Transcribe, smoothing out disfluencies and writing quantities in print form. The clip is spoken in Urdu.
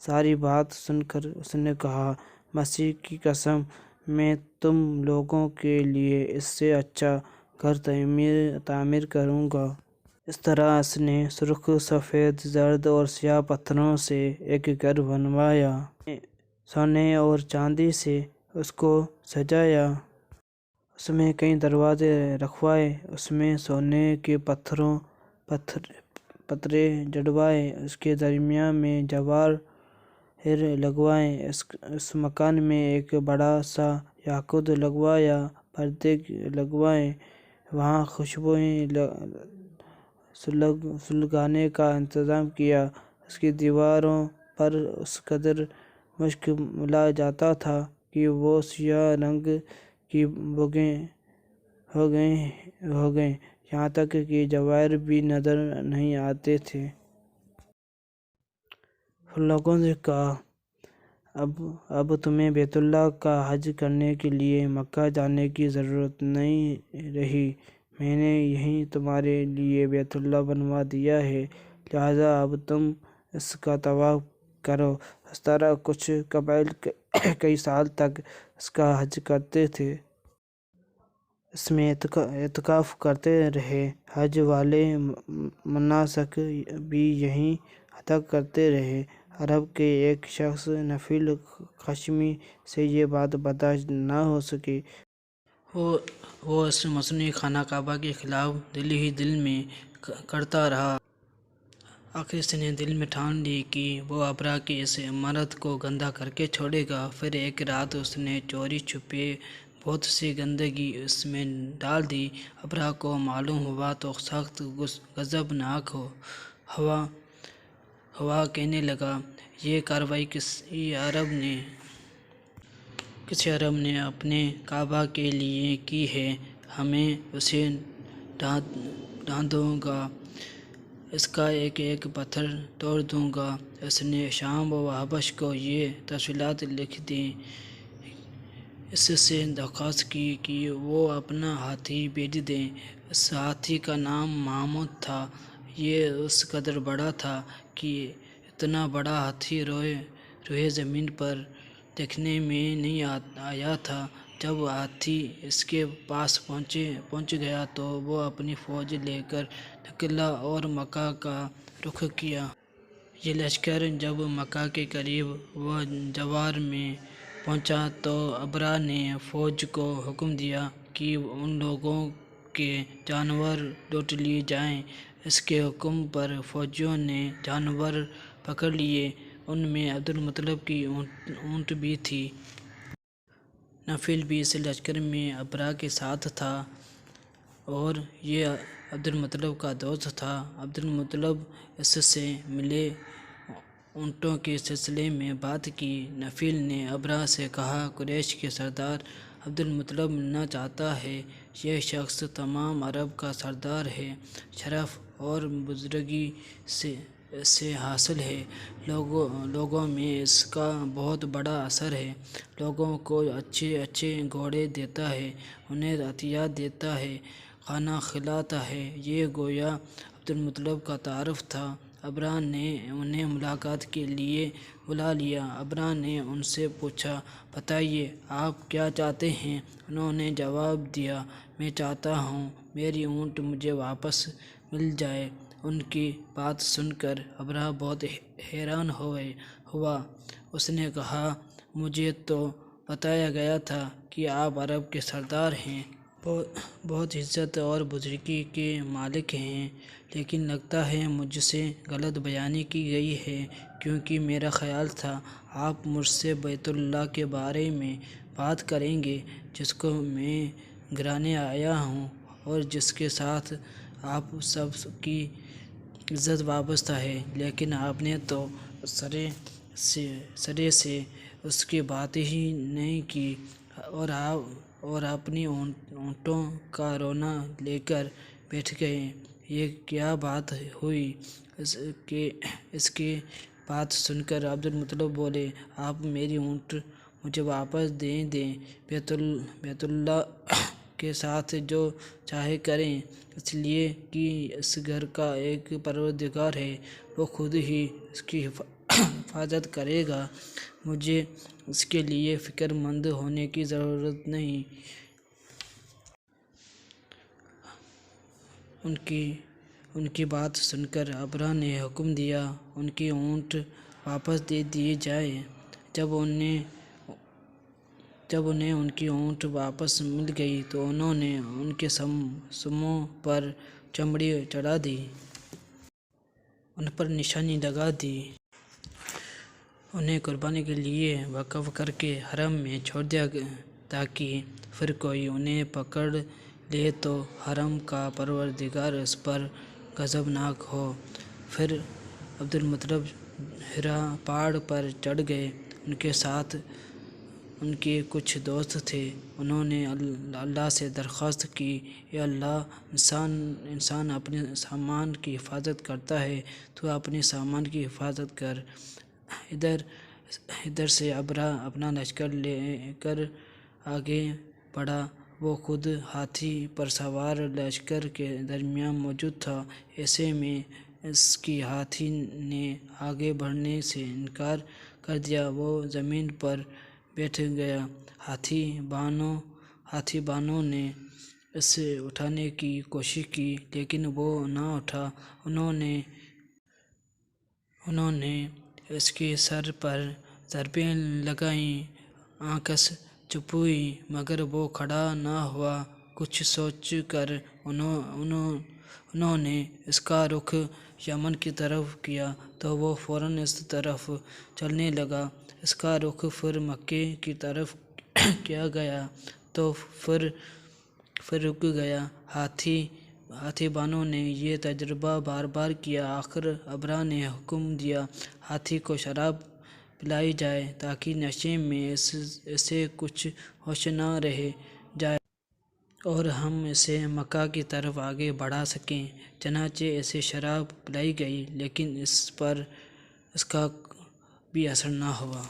ساری بات سن کر اس نے کہا، مسیح کی قسم، میں تم لوگوں کے لیے اس سے اچھا گھر تعمیر کروں گا۔ اس طرح اس نے سرخ، سفید، زرد اور سیاہ پتھروں سے ایک گھر بنوایا، سونے اور چاندی سے اس کو سجایا، اس میں کئی دروازے رکھوائے، اس میں سونے کے پترے جڑوائے، اس کے درمیان میں جواہر لگوائے، اس مکان میں ایک بڑا سا یاقوت لگوایا، پردے لگوائے، وہاں خوشبوئیں سلگانے کا انتظام کیا۔ اس کی دیواروں پر اس قدر مشق ملا جاتا تھا کہ وہ سیاہ رنگ کی ہو گئیں، یہاں تک کہ جواہر بھی نظر نہیں آتے تھے۔ پھر لوگوں نے کہا، اب تمہیں بیت اللہ کا حج کرنے کے لیے مکہ جانے کی ضرورت نہیں رہی، میں نے یہیں تمہارے لیے بیت اللہ بنوا دیا ہے، لہٰذا اب تم اس کا طواف کرو۔ اس طرح کچھ قبائل کئی سال تک اس کا حج کرتے تھے، اس میں اعتکاف کرتے رہے، حج والے مناسک بھی یہیں ادا کرتے رہے۔ عرب کے ایک شخص نفیل خشمی سے یہ بات برداشت نہ ہو سکی۔ وہ اس مصنوعی خانہ کعبہ کے خلاف دل ہی دل میں کرتا رہا۔ آخر اس نے دل میں ٹھان لی کہ وہ ابرا کی اس عمارت کو گندہ کر کے چھوڑے گا۔ پھر ایک رات اس نے چوری چھپے بہت سی گندگی اس میں ڈال دی۔ ابرا کو معلوم ہوا تو سخت غضبناک ہوا، کہنے لگا، یہ کارروائی کسی عرب نے اپنے کعبہ کے لیے کی ہے، میں اسے ڈھاندوں گا، اس کا ایک ایک پتھر توڑ دوں گا۔ اس نے شام و حبش کو یہ تفصیلات لکھ دیں، اس سے درخواست کی کہ وہ اپنا ہاتھی بھیج دیں۔ اس ہاتھی کا نام محمود تھا۔ یہ اس قدر بڑا تھا کہ اتنا بڑا ہاتھی روئے زمین پر دیکھنے میں نہیں آیا تھا۔ جب ہاتھی اس کے پاس پہنچ گیا تو وہ اپنی فوج لے کر نکلا اور مکہ کا رخ کیا۔ یہ لشکر جب مکہ کے قریب و جوار میں پہنچا تو ابرا نے فوج کو حکم دیا کہ ان لوگوں کے جانور لوٹ لیے جائیں۔ اس کے حکم پر فوجیوں نے جانور پکڑ لیے، ان میں عبدالمطلب کی اونٹ بھی تھی۔ نفیل بھی اس لشکر میں ابرا کے ساتھ تھا اور یہ عبدالمطلب کا دوست تھا۔ عبدالمطلب اس سے ملے، اونٹوں کے سلسلے میں بات کی۔ نفیل نے ابرا سے کہا، قریش کے سردار عبدالمطلب ملنا چاہتا ہے، یہ شخص تمام عرب کا سردار ہے، شرف اور بزرگی سے حاصل ہے، لوگوں میں اس کا بہت بڑا اثر ہے، لوگوں کو اچھے اچھے گھوڑے دیتا ہے، انہیں عطیات دیتا ہے، کھانا کھلاتا ہے۔ یہ گویا عبدالمطلب کا تعارف تھا۔ ابرا نے انہیں ملاقات کے لیے بلا لیا۔ ابرا نے ان سے پوچھا، بتائیے آپ کیا چاہتے ہیں؟ انہوں نے جواب دیا، میں چاہتا ہوں میری اونٹ مجھے واپس مل جائے۔ ان کی بات سن کر ابرا بہت حیران ہوا۔ اس نے کہا، مجھے تو بتایا گیا تھا کہ آپ عرب کے سردار ہیں، بہت عزت اور بزرگی کے مالک ہیں، لیکن لگتا ہے مجھ سے غلط بیانی کی گئی ہے، کیونکہ میرا خیال تھا آپ مجھ سے بیت اللہ کے بارے میں بات کریں گے، جس کو میں گرانے آیا ہوں اور جس کے ساتھ آپ سب کی عزت وابستہ ہے، لیکن آپ نے تو سرے سے اس کی بات ہی نہیں کی اور اپنی اونٹوں کا رونا لے کر بیٹھ گئے، یہ کیا بات ہوئی؟ اس کی بات سن کر عبدالمطلب بولے، آپ میری اونٹ مجھے واپس دے دیں، بیت اللہ کے ساتھ جو چاہے کریں، اس لیے کہ اس گھر کا ایک پروردگار ہے، وہ خود ہی اس کی حفاظت کرے گا، مجھے اس کے لیے فکر مند ہونے کی ضرورت نہیں۔ ان کی بات سن کر ابرہہ نے حکم دیا ان کی اونٹ واپس دے دیے جائیں۔ جب انہیں ان کی اونٹ واپس مل گئی تو انہوں نے ان کے سموں پر چمڑی چڑھا دی، ان پر نشانی لگا دی، انہیں قربانی کے لیے وقف کر کے حرم میں چھوڑ دیا تاکہ پھر کوئی انہیں پکڑ لے تو حرم کا پروردگار اس پر غضبناک ہو۔ پھر عبدالمطلب حرا پہاڑ پر چڑھ گئے، ان کے ساتھ ان کے کچھ دوست تھے۔ انہوں نے اللہ سے درخواست کی، اے اللہ، انسان اپنے سامان کی حفاظت کرتا ہے، تو اپنے سامان کی حفاظت کر۔ ادھر سے ابرہہ اپنا لشکر لے کر آگے بڑھا، وہ خود ہاتھی پر سوار لشکر کے درمیان موجود تھا۔ ایسے میں اس کی ہاتھی نے آگے بڑھنے سے انکار کر دیا، وہ زمین پر بیٹھ گیا۔ ہاتھی بانوں نے اسے اٹھانے کی کوشش کی لیکن وہ نہ اٹھا۔ انہوں نے اس کے سر پر ضربیں لگائیں، آنکھ چپ ہوئی مگر وہ کھڑا نہ ہوا۔ کچھ سوچ کر انہوں نے اس کا رخ یمن کی طرف کیا تو وہ فوراً اس طرف چلنے لگا۔ اس کا رخ پھر مکے کی طرف کیا گیا تو پھر رک گیا۔ ہاتھی بانوں نے یہ تجربہ بار بار کیا۔ آخر ابرہہ نے حکم دیا، ہاتھی کو شراب پلائی جائے تاکہ نشے میں اسے کچھ ہوش نہ رہ جائے اور ہم اسے مکہ کی طرف آگے بڑھا سکیں۔ چنانچہ اسے شراب پلائی گئی لیکن اس پر اس کا بھی اثر نہ ہوا۔